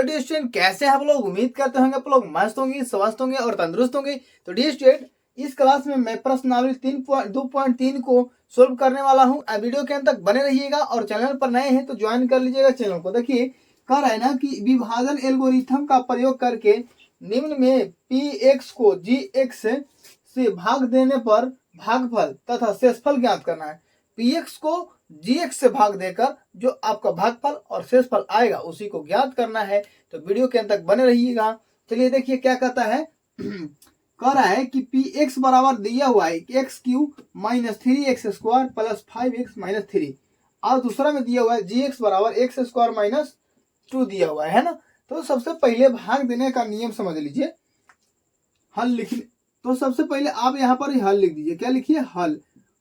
Dear student, कैसे आप लोग? उम्मीद करते होंगे आप लोग मस्त होंगे, स्वस्थ होंगे और तंदुरुस्त होंगे। तो डियर स्टूडेंट, इस क्लास में मैं प्रश्नावली 2.3 को सोल्व करने वाला हूँ। वीडियो के अंत तक बने रहिएगा और चैनल पर नए हैं तो ज्वाइन कर लीजिएगा चैनल को। देखिए कह रहा है ना कि विभाजन एल्गोरिथम का प्रयोग करके निम्न में px को gx से भाग देने पर भागफल तथा शेषफल ज्ञात करना है। px को gx से भाग देकर जो आपका भागफल और शेषफल आएगा उसी को ज्ञात करना है। तो वीडियो के अंत तक बने रहिएगा। चलिए देखिए क्या कहता है। कह रहा है कि px बराबर दिया हुआ है x Q minus 3x square plus 5x minus 3 और दूसरा में दिया हुआ है gx बराबर एक्स स्क्वायर माइनस 2 दिया हुआ है ना। तो सबसे पहले भाग देने का नियम समझ लीजिए। हल लिखने तो सबसे पहले आप यहाँ पर ही हल लिख दीजिए। क्या लिखिए? हल।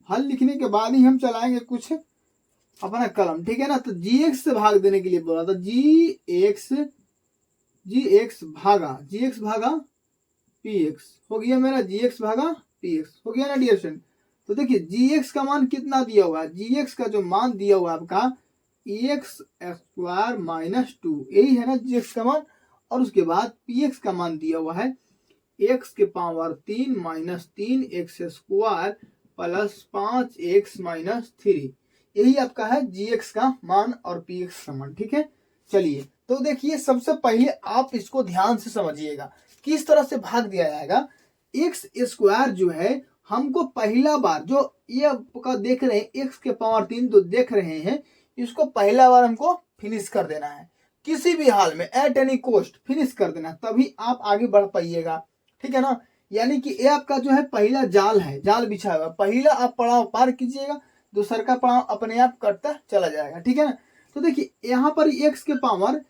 हल लिखने के बाद ही हम चलाएंगे कुछ अपना कलम, ठीक है ना। तो gx से भाग देने के लिए बोला था, gx भागा px हो गया मेरा, gx भागा px हो गया ना डियर स्टूडेंट। तो देखिए gx का मान कितना दिया हुआ है, gx का जो मान दिया हुआ है आपका एक्स स्क्वायर माइनस 2, यही है ना gx का मान। और उसके बाद px का मान दिया हुआ है एक्स के power 3 minus 3x square plus 5x minus 3, यही आपका है gx का मान और px का मान, ठीक है। चलिए तो देखिए सबसे पहले आप इसको ध्यान से समझिएगा किस तरह से भाग दिया जाएगा। एक्स स्क्वायर जो है हमको पहला बार जो ये आपका देख रहे हैं एक्स के पावर 3 जो देख रहे हैं इसको पहला बार हमको फिनिश कर देना है, किसी भी हाल में एट एनी कॉस्ट फिनिश कर देना, तभी आप आगे बढ़ पाइएगा, ठीक है ना। यानी कि ये आपका जो है पहला जाल है, जाल बिछा हुआ, पहला आप पड़ाव पार कीजिएगा, दूसरा का पड़ाव अपने आप कटता चला जाएगा, ठीक है ना। तो देखिए यहाँ पर एक्स के पावर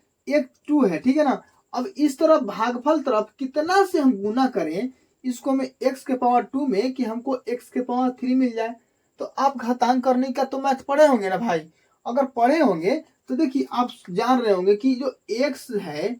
2 है, ठीक है ना। अब इस तरफ भागफल तरफ कितना से हम गुना करें इसको में एक्स के पावर 2 में कि हमको एक्स के पावर 3 मिल जाए। तो आप घातांक करने का तो मैथ पढ़े होंगे ना भाई। अगर पढ़े होंगे तो देखिए आप जान रहे होंगे कि जो एक्स है,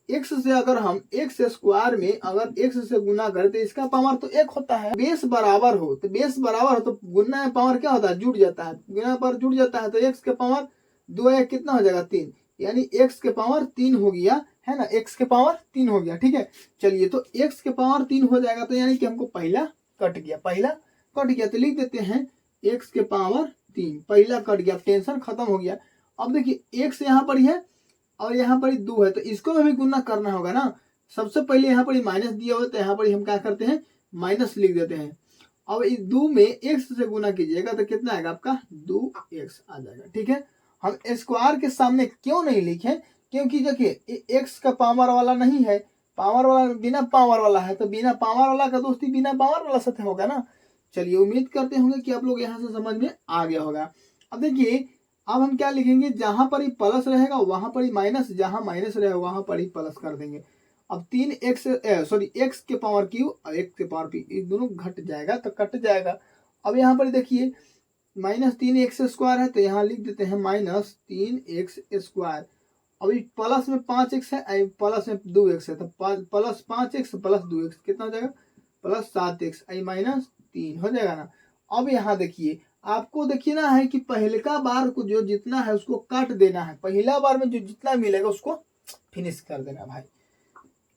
एक्स से अगर हम एक्स स्क्वायर में अगर एक्स से गुना करें तो इसका पावर तो 1 होता है। बेस बराबर हो तो बेस बराबर हो तो गुना में पावर क्या होता है? जुड़ जाता है। गुना पर जुड़ जाता है तो एक्स के पावर 2 या कितना हो जाएगा? 3, यानी एक्स के पावर 3 हो गया है ना, एक्स के पावर 3 हो गया, ठीक है। चलिए तो एक्स के पावर 3 हो जाएगा तो यानी कि हमको पहला कट गया, पहला कट गया तो लिख देते हैं एक्स के पावर 3, पहला कट गया, टेंशन खत्म हो गया। अब देखिए एक्स यहाँ पर ही है और यहाँ पर 2 है तो इसको हमें गुना करना होगा ना। सबसे पहले यहाँ पर माइनस दिया हुआ तो यहाँ पर हम क्या करते हैं? माइनस लिख देते हैं। अब इस 2 में एक्स से गुना कीजिएगा तो कितना आएगा आपका? 2x आ जाएगा, ठीक है। हम स्क्वायर के सामने क्यों नहीं लिखे? क्योंकि देखिए एक्स का पावर वाला नहीं है, पावर वाला बिना पावर वाला है, तो बिना पावर वाला का दोस्ती बिना पावर वाला साथ होगा ना। चलिए उम्मीद करते होंगे कि आप लोग यहाँ से समझ में आ गया होगा। अब देखिए अब हम क्या लिखेंगे, जहां पर ही प्लस रहेगा वहां पर ही माइनस, जहां माइनस रहेगा वहां पर ही प्लस कर देंगे। अब 3x एक्स के पावर क्यू और एक्स के पावर पी, ये दोनों घट जाएगा तो कट जाएगा। अब यहाँ पर देखिए माइनस 3x स्क्वायर है तो यहाँ लिख देते हैं माइनस 3x स्क्वायर। अभी प्लस में 5x है, प्लस में 2x है तो प्लस 5x प्लस 2x कितना हो जाएगा? प्लस 7x, माइनस 3 हो जाएगा ना। अब यहाँ देखिए आपको देखिए ना है कि पहले का बार को जो जितना है उसको काट देना है, पहला बार में जो जितना मिलेगा उसको फिनिश कर देना भाई,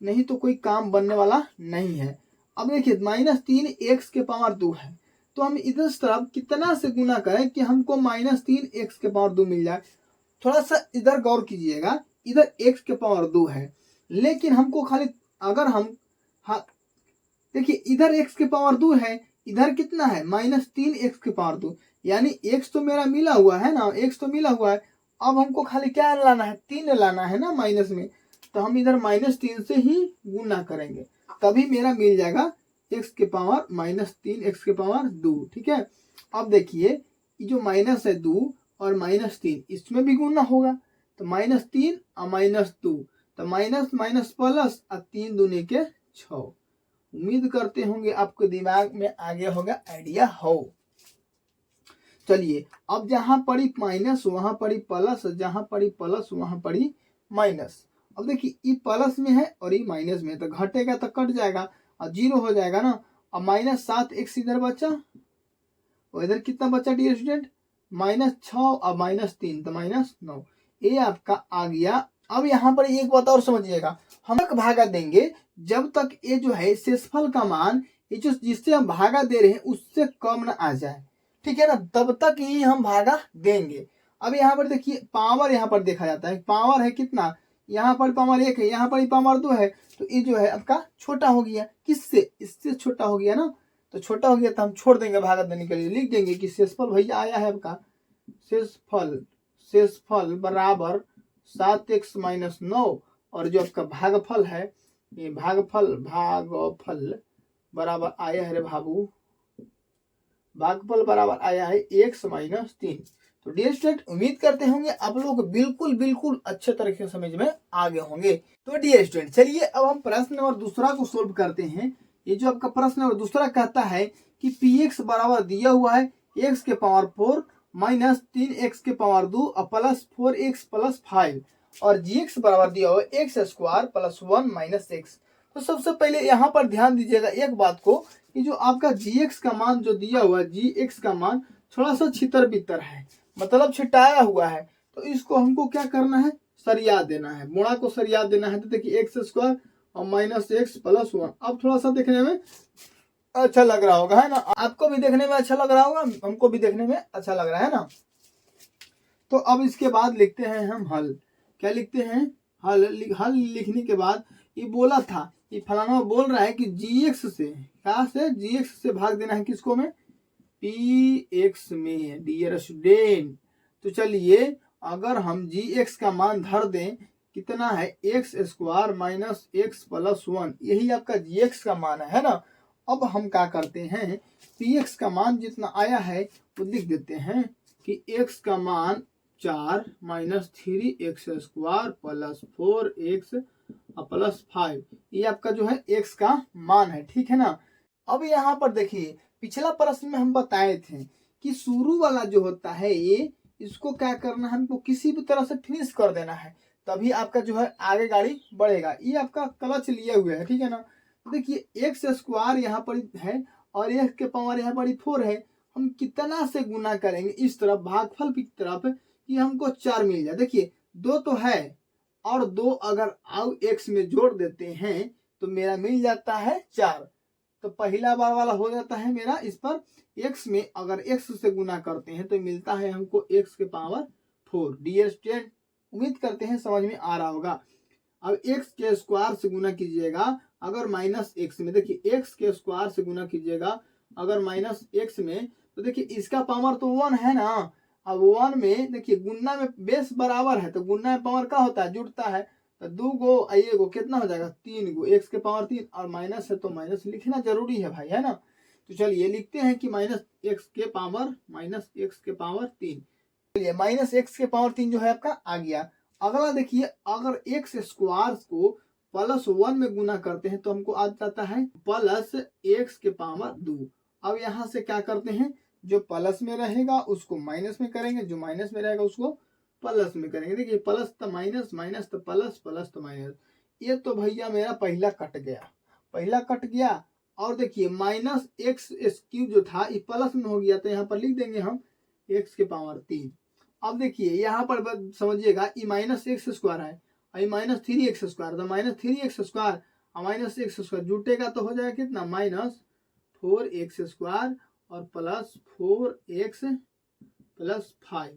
नहीं तो कोई काम बनने वाला नहीं है। अब देखिए माइनस 3x के पावर 2 है तो हम इधर तरफ कितना से गुना करें कि हमको माइनस 3x के पावर 2 मिल जाए। थोड़ा सा इधर गौर कीजिएगा, इधर x के पावर 2 है लेकिन हमको खाली अगर हम देखिए इधर x के पावर 2 है, इधर कितना है? माइनस 3x के पावर 2, यानी x तो मेरा मिला हुआ है ना, x तो मिला हुआ है। अब हमको खाली क्या लाना है? 3 लाना है ना माइनस में, तो हम इधर माइनस 3 से ही गुना करेंगे तभी मेरा मिल जाएगा x के पावर माइनस 3x के पावर 2, ठीक है। अब देखिए ये जो माइनस है 2 और माइनस 3 इसमें भी गुना होगा तो माइनस 3 और माइनस 2 तो माइनस माइनस प्लस और 3 दूनी के 6। उम्मीद करते होंगे आपके दिमाग में आ गया होगा, आइडिया हो। चलिए अब जहां पड़ी माइनस वहां पड़ी प्लस, जहां पड़ी प्लस वहां पड़ी माइनस। अब देखिए ये प्लस में है और ये माइनस में है तो घटेगा तो कट जाएगा और 0 हो जाएगा ना। अब माइनस 7x इधर बचा और इधर कितना बचा डियर स्टूडेंट? माइनस 6 और माइनस 3 तो माइनस 9, ये आपका आ गया अब यहाँ पर एक बात और समझिएगा, हम तक भागा देंगे जब तक ये जो है शेषफल का मान ये जो जिससे हम भागा दे रहे हैं उससे कम ना आ जाए, ठीक है ना, तब तक ही हम भागा देंगे। अब यहाँ पर देखिए पावर यहाँ पर देखा जाता है, पावर है कितना, यहाँ पर पावर 1 है, यहाँ पर पावर 2 है, तो ये जो है आपका छोटा हो गया, किससे, इससे छोटा हो गया ना, तो छोटा हो गया तो हम छोड़ देंगे भागा देने के लिए, लिख देंगे कि शेषफल भैया आया है आपका, शेषफल बराबर 7x - 9, और जो आपका भागफल है ये भागफल बराबर आया है रे बाबू, भागफल बराबर आया है x - 3। तो डियर स्टूडेंट उम्मीद करते होंगे आप लोग बिल्कुल अच्छे तरीके से समझ में आ गए होंगे। तो डियर स्टूडेंट चलिए अब हम प्रश्न नंबर दूसरा को सोल्व करते हैं। ये जो आपका प्रश्न नंबर दूसरा कहता है कि px बराबर दिया हुआ है x के पावर 4 माइनस 3x के पावर 2 और प्लस 4x प्लस 5, और gx बराबर दिया हुआ है x² प्लस 1 माइनस x। तो सबसे पहले यहाँ पर ध्यान दीजिएगा एक बात को कि जो आपका gx का मान जो दिया हुआ है, gx का मान थोड़ा सा छितर बितर है, मतलब छिटाया हुआ है, तो इसको हमको क्या करना है, सरिया देना है, गुणा को सरिया देना है। तो देखिए x² और माइनस x प्लस 1, अब थोड़ा सा देखने में अच्छा लग रहा होगा, है ना, आपको भी देखने में अच्छा लग रहा होगा, हमको भी देखने में अच्छा लग रहा है ना। तो अब इसके बाद लिखते हैं हम हल, क्या लिखते हैं, हल लिखने के बाद ये बोला था, ये फलाना बोल रहा है कि gx से, क्या से, gx से भाग देना है किसको में, px में, डियर स्टूडेंट। तो चलिए अगर हम gx का मान धर दें कितना है, x² माइनस x प्लस 1, यही आपका gx का मान है ना। अब हम क्या करते हैं, px का मान जितना आया है वो लिख देते हैं कि x का मान 4 minus 3x² plus 4x plus 5, ये आपका जो है x का मान है, ठीक है ना। अब यहाँ पर देखिए पिछला प्रश्न में हम बताए थे कि शुरू वाला जो होता है ये, इसको क्या करना है, हमको किसी भी तरह से फिनिश कर देना है, तभी आपका जो है आगे गाड़ी बढ़ेगा। ये आपका क्लच लिए हुए है, ठीक है ना। तो देखिए x² यहाँ पर है और x के पावर यहाँ पर 4 है, हम कितना से गुना करेंगे इस तरफ भागफल की तरफ कि हमको 4 मिल जाए। देखिए 2 तो है और 2 अगर आउ x में जोड़ देते हैं तो मेरा मिल जाता है 4। तो पहला बार वाला हो जाता है मेरा, इस पर x में अगर x से गुना करते हैं तो मिलता है हमको x के पावर 4। डियर स्टूडेंट उम्मीद करते हैं समझ में आ रहा होगा। अब x के स्क्वायर से गुना कीजिएगा अगर माइनस x में, देखिए x के स्क्वायर से गुना कीजिएगा अगर माइनस x में, तो देखिए इसका पावर तो 1 है ना। अब 1 में देखिए गुना में बेस बराबर है, तो गुना में पावर क्या होता है, जुड़ता है, तो 2 गो आइए गो कितना हो जाएगा, 3 गो, x के पावर 3 और माइनस है तो माइनस लिखना जरूरी है भाई, है ना। तो चलिए लिखते हैं कि माइनस x के पावर 3, चलिए माइनस x के पावर 3 जो है आपका आ गया। अगला देखिए अगर x² को प्लस 1 में गुना करते हैं तो हमको आ जाता है प्लस x के पावर 2। अब यहाँ से क्या करते हैं, जो प्लस में रहेगा उसको माइनस में करेंगे, जो माइनस में रहेगा उसको प्लस में करेंगे। देखिए प्लस तो माइनस, माइनस तो प्लस, प्लस तो माइनस, ये तो भैया मेरा पहला कट गया। और देखिए माइनस x³ जो था ये प्लस में हो गया, तो यहाँ पर लिख देंगे हम x के पावर 3। अब देखिए यहाँ पर समझिएगा ये माइनस x² है और ये माइनस 3x², तो माइनस 3x² और माइनस x² जुटेगा तो हो जाएगा कितना, माइनस 4x² और प्लस 4x प्लस 5।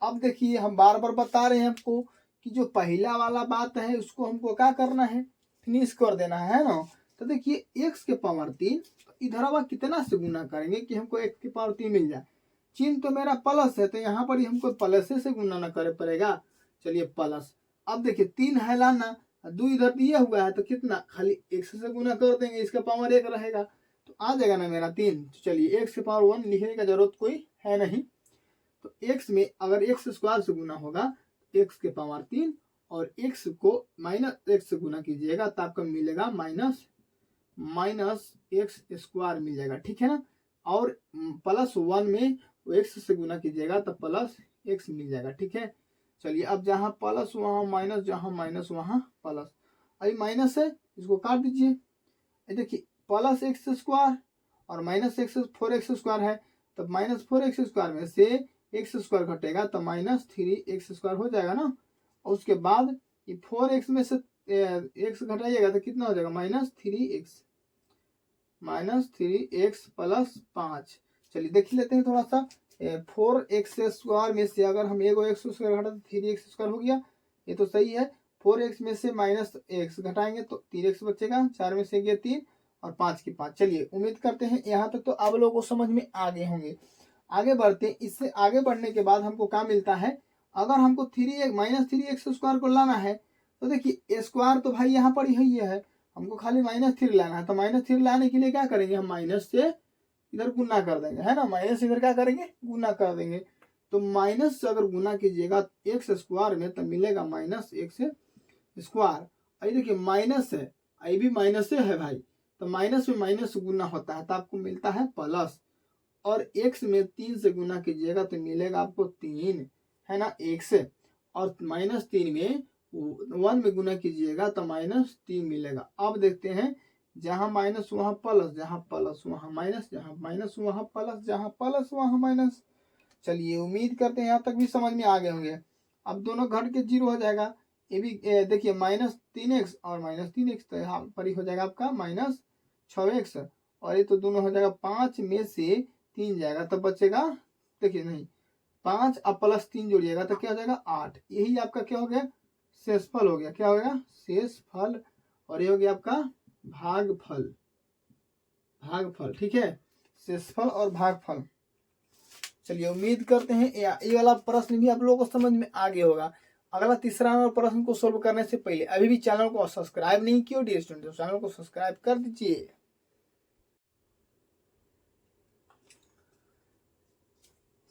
अब देखिए हम बार बार बता रहे हैं आपको कि जो पहला वाला बात है उसको हमको क्या करना है, फिनिश कर देना है ना। तो देखिए x के पावर 3 इधर अब कितना से गुना करेंगे कि हमको x के पावर 3 मिल जाए, चिन्ह तो मेरा प्लस है तो यहाँ पर हमको प्लस से गुना ना करे पड़ेगा, चलिए प्लस। अब देखिए 3 है लाना, 2 इधर दिया हुआ है तो कितना, खाली x से गुना कर देंगे, इसका पावर 1 रहेगा तो आ जाएगा ना मेरा 3। तो चलिए x के पावर 1 लिखने का जरूरत कोई है नहीं, तो x में अगर x² से गुना होगा x के पावर 3 और x को माइनस x से गुना कीजिएगा तो आपको मिलेगा माइनस x² मिल जाएगा, ठीक है ना। और प्लस 1 में x से गुना कीजिएगा तो प्लस x मिल जाएगा, ठीक है। चलिए अब जहाँ प्लस वहाँ माइनस, जहाँ माइनस वहाँ प्लस, अभी माइनस है इसको काट दीजिए, देखिए प्लस x² और माइनस 4x² है, तब माइनस 4x² में से x² घटेगा तो माइनस 3x² हो जाएगा ना। और उसके बाद ये 4x में से x घटाइएगा तो कितना हो जाएगा -3x, -3x+5। चलिए देख लेते हैं थोड़ा सा। 4x² में से अगर हम एगो x स्क्वायर घटा तो 3x² हो गया, ये तो सही है। 4x में से -x घटाएंगे तो 3x बचेगा, 4 में से गया 3 और 5 की 5। चलिए उम्मीद करते हैं यहाँ तक तो आप लोगों को समझ में आ गए होंगे। आगे बढ़ते हैं। इससे आगे बढ़ने के बाद हमको क्या मिलता है, अगर हमको -3x² को लाना है तो देखिए स्क्वायर तो भाई यहाँ पर ही है, हमको खाली -3 लाना है। तो -3 लाने के लिए क्या करेंगे, हम माइनस से इधर गुना कर देंगे, है ना, माइनस इधर क्या करेंगे, गुना कर देंगे। तो माइनस से अगर गुना कीजिएगा x² में तो मिलेगा -x²। ये देखिए माइनस है, ये भी माइनस से है भाई, तो माइनस में माइनस गुना होता है तो आपको मिलता है प्लस। और x में 3 से गुना कीजिएगा तो मिलेगा आपको 3, है ना, x। और -3 में 1 में गुना कीजिएगा तो -3 मिलेगा। अब देखते हैं, जहां माइनस वहां प्लस, जहां प्लस वहां माइनस, जहां माइनस वहां प्लस, जहां प्लस वहां माइनस। चलिए उम्मीद करते हैं यहाँ तक भी समझ में आ गए होंगे। अब दोनों घट के 0 हो जाएगा। ये भी देखिए -3x और -3x, तो यहाँ पर ही हो जाएगा आपका -6x। और ये तो दोनों हो जाएगा 5 में से 3 जाएगा तो बचेगा, देखिए नहीं 5 और +3 जोड़िएगा तो क्या हो जाएगा 8। यही आपका क्या हो गया, शेषफल हो गया। क्या हो गया, शेषफल। और ये हो गया आपका भागफल, भागफल, ठीक है, शेषफल और भागफल। चलिए उम्मीद करते हैं ये वाला प्रश्न भी आप लोगों को समझ में आ गया होगा। अगला तीसरा नंबर प्रश्न को सोल्व करने से पहले अभी भी चैनल को सब्सक्राइब नहीं किया डियर स्टूडेंट, तो चैनल को सब्सक्राइब कर दीजिए।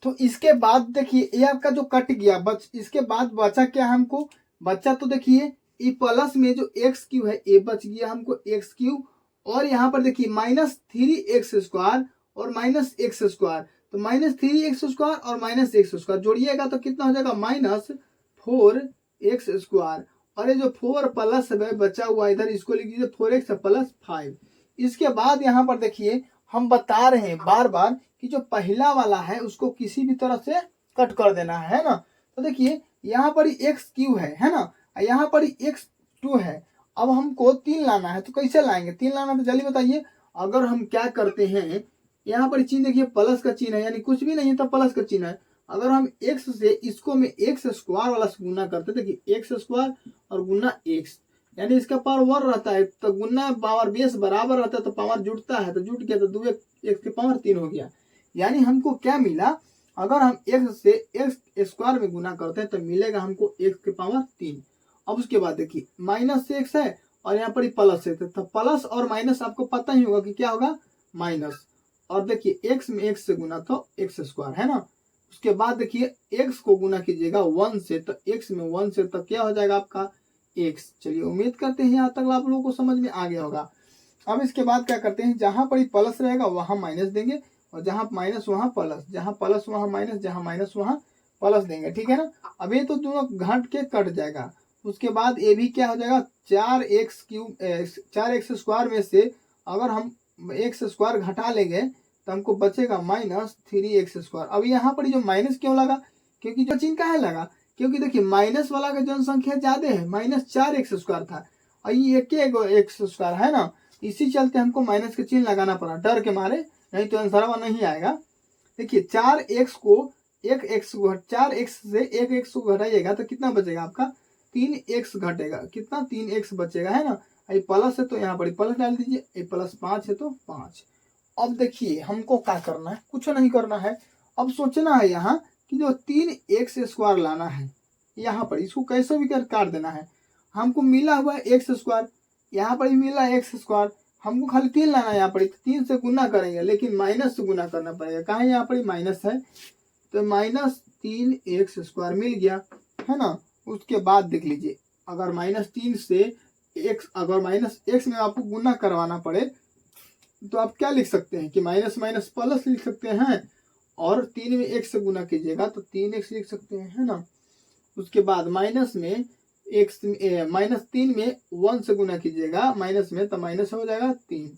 तो इसके बाद देखिए ये आपका जो कट गया इसके बाद बचा क्या हमको, बचा तो देखिए ये प्लस में जो x³ है ये बच गया हमको x³। और यहाँ पर देखिए -3x² और -x², तो -3x² और -x² जोड़िएगा तो कितना हो जाएगा -4x²। और ये जो 4 प्लस में बचा हुआ इधर इसको लिख दीजिए 4x + 5। इसके बाद यहाँ पर देखिए हम बता रहे हैं बार बार कि जो पहला वाला है उसको किसी भी तरह से कट कर देना है ना। तो देखिए यहाँ पर x³ है ना, यहाँ पर x2 है। अब हमको 3 लाना है तो कैसे लाएंगे, 3 लाना तो जल्दी बताइए। अगर हम क्या करते हैं, यहाँ पर चिन्ह देखिए प्लस का चिन्ह है, यानी कुछ भी नहीं है तो प्लस का चिन्ह है। अगर हम x से इसको में x² वाला से गुना करते, देखिए x² और गुना x, यानी इसका पावर 1 रहता है तो गुना पावर बेस बराबर रहता है तो पावर जुटता है, तो जुट गया तो 2 x के पावर 3 हो गया। यानी हमको क्या मिला, अगर हम x से x² में गुना करते हैं तो मिलेगा हमको x के पावर 3। अब उसके बाद देखिए माइनस से x है और यहाँ पर प्लस है, तो प्लस और माइनस आपको पता ही होगा कि क्या होगा, माइनस। और देखिए x में x से गुना तो x², है ना। उसके बाद देखिए x को गुना कीजिएगा 1 से, तो x में 1 से तो क्या हो जाएगा आपका x। चलिए उम्मीद करते हैं यहाँ तक आप लोगों को समझ में आ गया होगा। अब इसके बाद क्या करते हैं, जहां पर प्लस रहेगा वहां माइनस देंगे, और जहां माइनस वहां प्लस, जहां प्लस वहां माइनस, जहां माइनस वहां प्लस देंगे, ठीक है ना। अब ये तो दोनों घट के कट जाएगा। उसके बाद ये भी क्या हो जाएगा 4x² में से अगर हम x² घटा लेंगे तो हमको बचेगा -3x²। अब यहाँ पर जो माइनस क्यों लगा, क्योंकि जो चिन्ह कहाँ लगा, क्योंकि देखिए माइनस वाला का जनसंख्या ज्यादा है, -4x² था और ये एक x² है ना, इसी चलते हमको माइनस का चिन्ह लगाना पड़ा डर के मारे, नहीं तो आंसर नहीं आएगा। देखिए 4x से 1x को घटाइएगा तो कितना बचेगा आपका 3x घटेगा, कितना 3x बचेगा, है ना। ये प्लस है तो यहाँ पर प्लस डाल दीजिए, ये +5 है तो 5। अब देखिए हमको क्या करना है, कुछ नहीं करना है। अब सोचना है यहाँ कि जो 3x² लाना है यहाँ पर, इसको कैसे भी काट देना है। हमको मिला हुआ है x², यहाँ पर भी मिला है x², हमको खाली 3 लाना है। यहाँ पर 3 से गुना करेंगे लेकिन माइनस से गुना करना पड़ेगा, कहाँ यहाँ पर माइनस है तो -3x² मिल गया, है ना। उसके बाद देख लीजिए अगर -3 से x, अगर -x में आपको गुना करवाना पड़े तो आप क्या लिख सकते हैं कि माइनस माइनस प्लस लिख सकते हैं, और 3 में x से गुना कीजिएगा तो 3x लिख सकते हैं, है ना। उसके बाद माइनस में -3 में 1 से गुना कीजिएगा माइनस में तो माइनस हो जाएगा 3।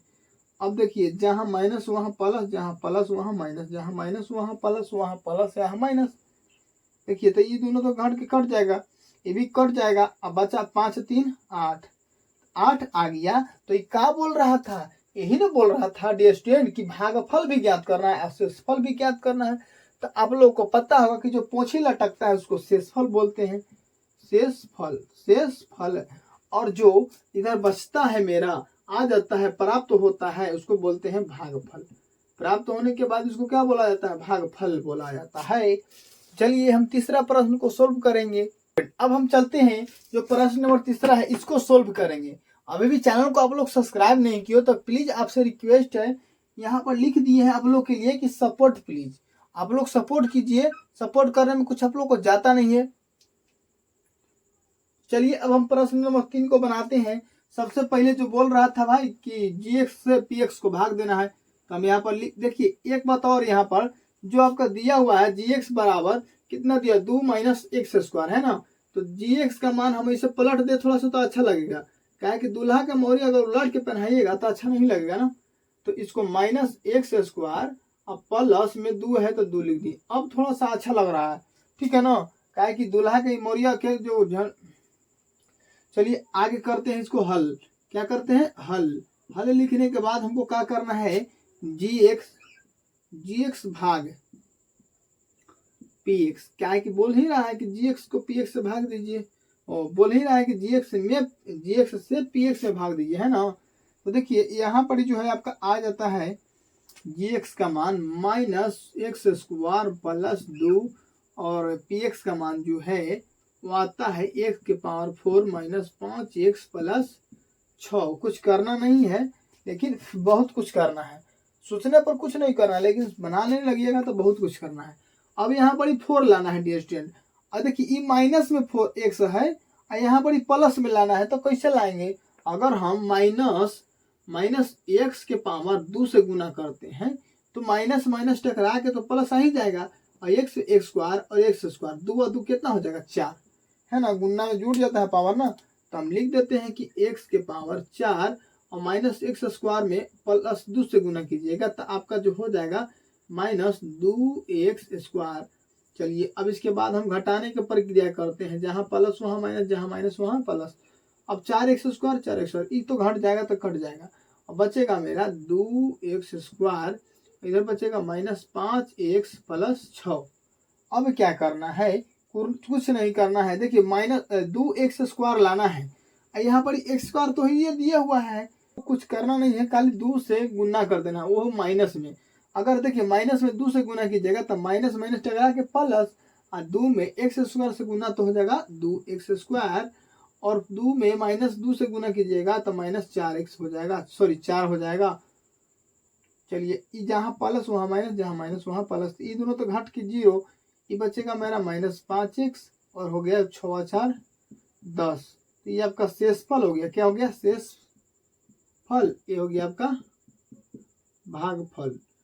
अब देखिए जहां माइनस वहां प्लस, जहां प्लस वहां माइनस, जहां माइनस वहां प्लस, वहां प्लस यहाँ माइनस। देखिए तो ये दोनों तो घट के कट जाएगा। ये भी कट जाएगा। अब बचा 5 3 8, 8 आ गया। तो ये क्या बोल रहा था, यही ना बोल रहा था डियर स्टूडेंट कि भागफल भी ज्ञात करना है और शेषफल भी ज्ञात करना है। तो आप लोगों को पता होगा कि जो पोंछी लटकता है उसको शेषफल बोलते हैं, शेषफल, शेषफल। और जो इधर बचता है मेरा, आ जाता है, प्राप्त होता है, उसको बोलते हैं भागफल। प्राप्त होने के बाद इसको क्या बोला जाता है, भागफल बोला जाता है। चलिए हम तीसरा प्रश्न को सोल्व करेंगे। अब हम चलते हैं जो प्रश्न नंबर तीसरा है इसको सोल्व करेंगे। अभी भी चैनल को आप लोग सब्सक्राइब नहीं किए तो प्लीज आपसे रिक्वेस्ट है, यहाँ पर लिख दिए हैं आप लोग के लिए कि सपोर्ट, प्लीज आप लोग सपोर्ट कीजिए। सपोर्ट करने में कुछ आप लोग को जाता नहीं है। चलिए अब हम प्रश्न नंबर 3 को बनाते हैं। सबसे पहले जो बोल रहा था भाई कि जीएक्स से पीएक्स को भाग देना है, तो हम यहाँ पर देखिए एक बात और, यहाँ पर जो आपका दिया हुआ है जीएक्स बराबर कितना दिया, 2 माइनस एक्स स्क्वायर है ना। तो जीएक्स का मान हम इसे पलट दे थोड़ा सा तो अच्छा लगेगा, क्या है कि दूल्हा का मोहरी अगर उलट के पहनाइएगा तो अच्छा नहीं लगेगा ना। तो इसको माइनस एक्स स्क्वायर अब प्लस में 2 है तो 2 लिख दी। अब थोड़ा सा अच्छा लग रहा है, ठीक है ना, क्या है कि दूल्हा के मोरिया के जो चलिए आगे करते हैं इसको हल। क्या करते हैं, हल। हल लिखने के बाद हमको क्या करना है, जीएक्स भाग पीएक्स, क्या है कि बोल ही रहा है कि जीएक्स को पीएक्स से भाग दीजिए, और बोल ही रहा है कि जीएक्स से पीएक्स से भाग दीजिए, है ना। तो देखिए यहाँ पर जो है आपका आ जाता है जीएक्स का मान माइनस एक्स स्क्वायर प्लस 2 और पीएक्स का मान जो है वो आता है एक्स के पावर 4 माइनस 5x प्लस 6। कुछ करना नहीं है लेकिन बहुत कुछ करना है, सोचने पर कुछ नहीं करना है लेकिन बनाने लगिएगा तो बहुत कुछ करना है। अब यहाँ पर 4 लाना है डियर स्टूडेंट, और देखिए ये माइनस में 4x है और यहाँ पर प्लस में लाना है। तो कैसे लाएंगे, अगर हम माइनस एक्स के पावर 2 से गुना करते हैं तो माइनस माइनस टकरा के तो प्लस आ ही जाएगा, और एक्स स्क्वायर और एक्स स्क्वायर 2 और 2 कितना हो जाएगा 4, है ना, गुना में जुड़ जाता है पावर ना। तो हम लिख देते हैं कि x के पावर 4 और माइनस एक्स स्क्वायर में प्लस 2 से गुना कीजिएगा तो आपका जो हो जाएगा माइनस 2x स्क्वायर। चलिए अब इसके बाद हम घटाने की प्रक्रिया करते हैं, जहाँ प्लस वहाँ माइनस, जहाँ माइनस वहाँ प्लस। अब 4x स्क्वायर 4x स्क्वायर, ये तो घट जाएगा तो कट जाएगा, और बचेगा मेरा 2x स्क्वायर, इधर बचेगा माइनस 5x प्लस 6। अब क्या करना है, कुछ नहीं करना है। देखिए माइनस 2x स्क्वायर लाना है, यहाँ पर x स्क्वायर तो ये दिया हुआ है, कुछ करना नहीं है, खाली 2 से गुना कर देना, वो माइनस में। अगर देखिए माइनस में 2 से गुना कीजिएगा तो माइनस माइनस टकरा के प्लस, और 2 में x स्क्वायर से गुना तो हो जाएगा 2x स्क्वायर, और 2 में माइनस 2 से गुना कीजिएगा तो माइनस 4x हो जाएगा, सॉरी 4 हो जाएगा। चलिए जहाँ प्लस वहाँ माइनस, जहाँ माइनस वहाँ प्लस, ये दोनों तो घट के 0, ये बचेगा मेरा माइनस 5x और हो गया 6 4 10। तो ये आपका शेषफल हो गया, क्या हो गया शेषफल, ये हो गया आपका भागफल।